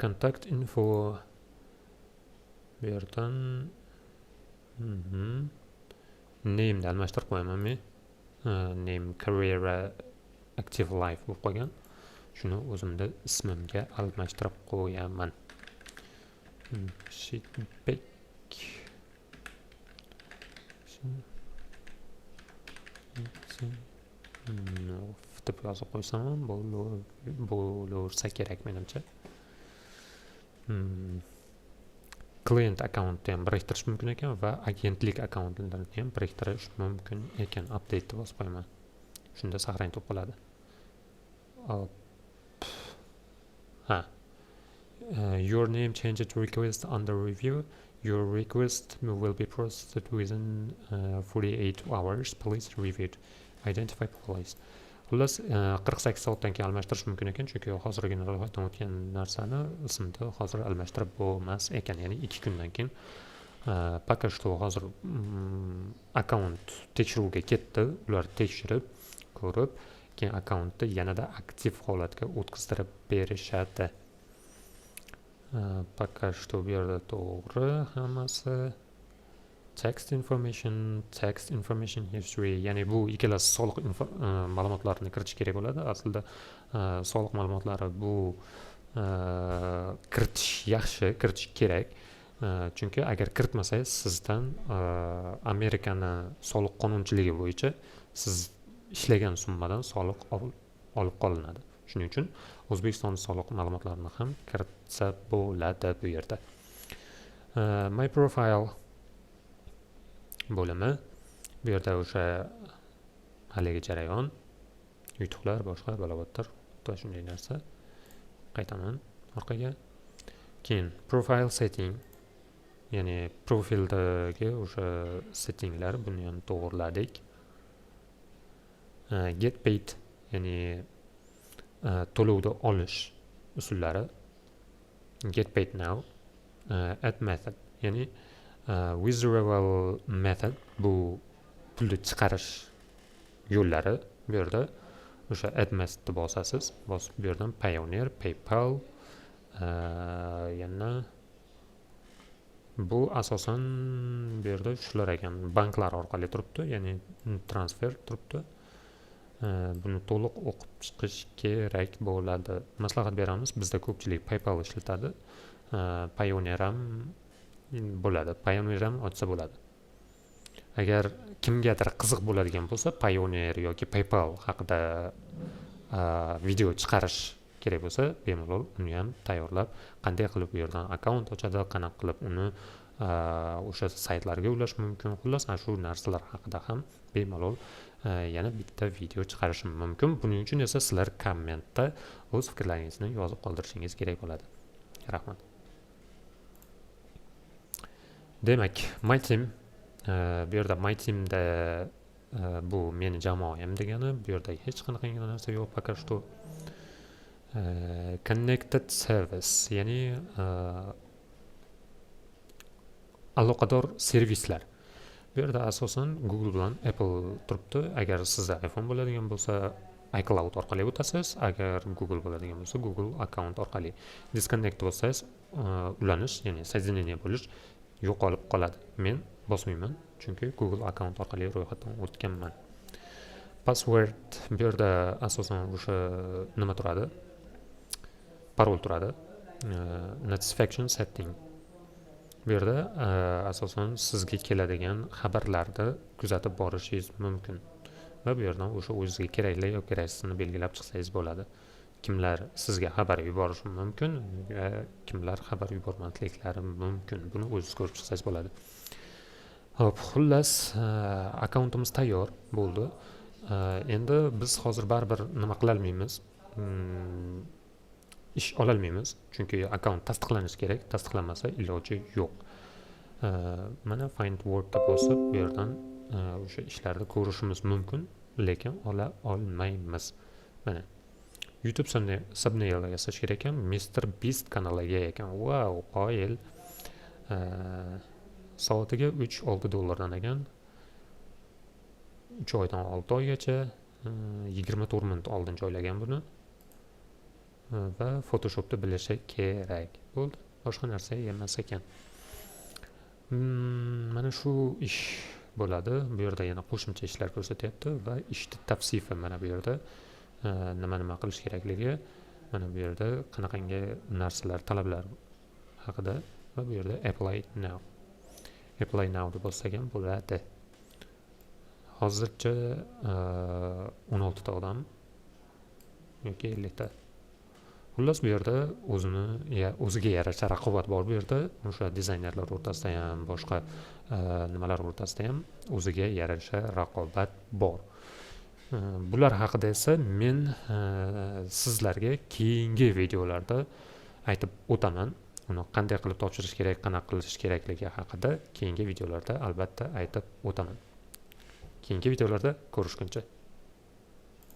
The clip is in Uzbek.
contact info bu yerdan name'ni almashtirib qo'yaman men. Name, career, active life bo'lib qolgan. Shuni o'zimda ismimga almashtirib qo'yaman. Feedback. Deb yozib qo'ysam bo'laversa kerak menimcha. Client accountni ham biriktirish mumkin ekan va agentlik akkauntlarini ham biriktirish mumkin ekan. Update deb yozib qo'yaman. Shunda saqlanib turib qoladi. Your name changes request under review. Your request will be processed within 48 hours. Please review it. Identify police. Xullas 48 soatdan keyin almashtirish mumkin ekan, chunki hozirgina ro'yxatdan o'tgan narsani ismda hozir almashtirib bo'lmas ekan, ya'ni 2 kundan keyin. Пока что hozir akkaunt tekshiruvga ketdi. Ular tekshirib, ko'rib, keyin akkauntni yanada aktiv holatga o'tkaztirib berishadi. Пока что bu yerda to'g'ri hammasi. Text information history, ya'ni bu ikkalasi soliq ma'lumotlarini kiritish kerak bo'ladi. Aslida soliq ma'lumotlari bu kiritish kerak. Chunki agar kiritmasangiz sizdan Amerikani soliq qonunchiligi bo'yicha siz ishlagan summadan soliq olib qolinadi. Shuning uchun O'zbekiston soliq ma'lumotlarini ham kiritsa bo'ladi bu yerda. My profile bo'limi. Bu yerda o'sha haligi jarayon, yutuqlar, boshqa balobatlar va shunday narsa. Qaytaman orqaga. Keyin profile setting, ya'ni profildagi o'sha settinglar, buni ham to'g'irladik. Get paid, ya'ni to'lovni olish usullari. Get paid now. Add method, ya'ni withdrawal method, bu pulni chiqarish yo'llari. Bu yerda o'sha add methodni bosasiz. Bosib bu yerdan Payoneer, PayPal, yana bu asosan bu yerda shular ekan, banklar orqali turibdi, ya'ni transfer turibdi. Buni to'liq o'qib chiqish kerak bo'ladi. Maslahat beramiz, bizda ko'pchilik PayPal ishlatadi. Payoneer ham bo'ladi. Payoneer ham ochsa bo'ladi. Agar kimgadir qiziq bo'ladigan bo'lsa, Payoneer yoki PayPal haqida video chiqarish kerak bo'lsa, bemalol uni ham tayyorlab, qanday qilib bu yerdan akkaunt ochadi, qanaqa qilib uni o'sha saytlarga ulash mumkin. Xullas, shu narsalar haqida ham bemalol yana bitta video chiqarishim mumkin. Buning uchun esa sizlar kommentda o'z fikrlaringizni yozib qoldirishingiz kerak bo'ladi. Rahmat. Demak, my team, bu yerda my teamda bu meni jamoam degani, bu yerda hech qanaqa narsa yo'q, пока что. Connected service, ya'ni aloqador servislar. Bu yerda asosan Google bilan Apple turibdi. Agar sizda iPhone bo'ladigan bo'lsa, iCloud orqali o'tasiz. Agar Google bo'ladigan bo'lsa, Google account orqali. Disconnect bo'lsangiz, ulanish, ya'ni соединение bo'lish yo'qolib qoladi. Men bosmayman, chunki Google account orqali ro'yxatdan o'tganman. Password, bu yerda asosan o'sha nima turadi? Parol turadi. Notification setting. Bu yerda asosan sizga keladigan xabarlarni kuzatib borishingiz mumkin. Va bu yerdan o'sha o'zingizga kerakli yoki keraksizini belgilab chiqsangiz bo'ladi. Kimlar sizga xabar yuborishi mumkin va kimlar xabar yubormasliklari mumkin. Buni o'zingiz ko'rib chiqsangiz bo'ladi. Hop, xullas, akkauntimiz tayyor bo'ldi. Endi biz hozir baribir nima qila olmaymiz? Ish ola olmaymiz, chunki akkaunt tasdiqlanishi kerak. Tasdiqlanmasa iloji yo'q. Mana find work ga bosib, bu yerdan o'sha ishlarni ko'rishimiz mumkin, lekin ola olmaymiz. Mana YouTube thumbnail yasash kerak ekan, Mr. Beast kanaliga ekan. Wow, qoyil. Soatiga $3-6 ekan. 3 oydan 6 oygacha 24 minut oldin joylagan buni. va Photoshopni bilishi kerak. Bo'ldi. Boshqa narsa emas ekan. Mana shu ish bo'ladi. Bu yerda yana qo'shimcha ishlar ko'rsatyapti va ishni tavsifi mana bu yerda nima qilish kerakligi, mana bu yerda qanaqangi narsalar, talablar haqida va bu yerda apply now deb bossak ham bo'ladi. Hozircha 16 ta odam yoki 50 ta. Xullas bu yerda o'ziga yarasha raqobat bor bu yerda. O'sha dizaynerlar o'rtasida ham, boshqa nimalar o'rtasida ham o'ziga yarasha raqobat bor. Bular haqida esa men sizlarga keyingi videolarda aytib o'taman. Uni qanday qilib topshirish kerak, qanaqa qilish kerakligi haqida keyingi videolarda albatta aytib o'taman. Keyingi videolarda ko'rishguncha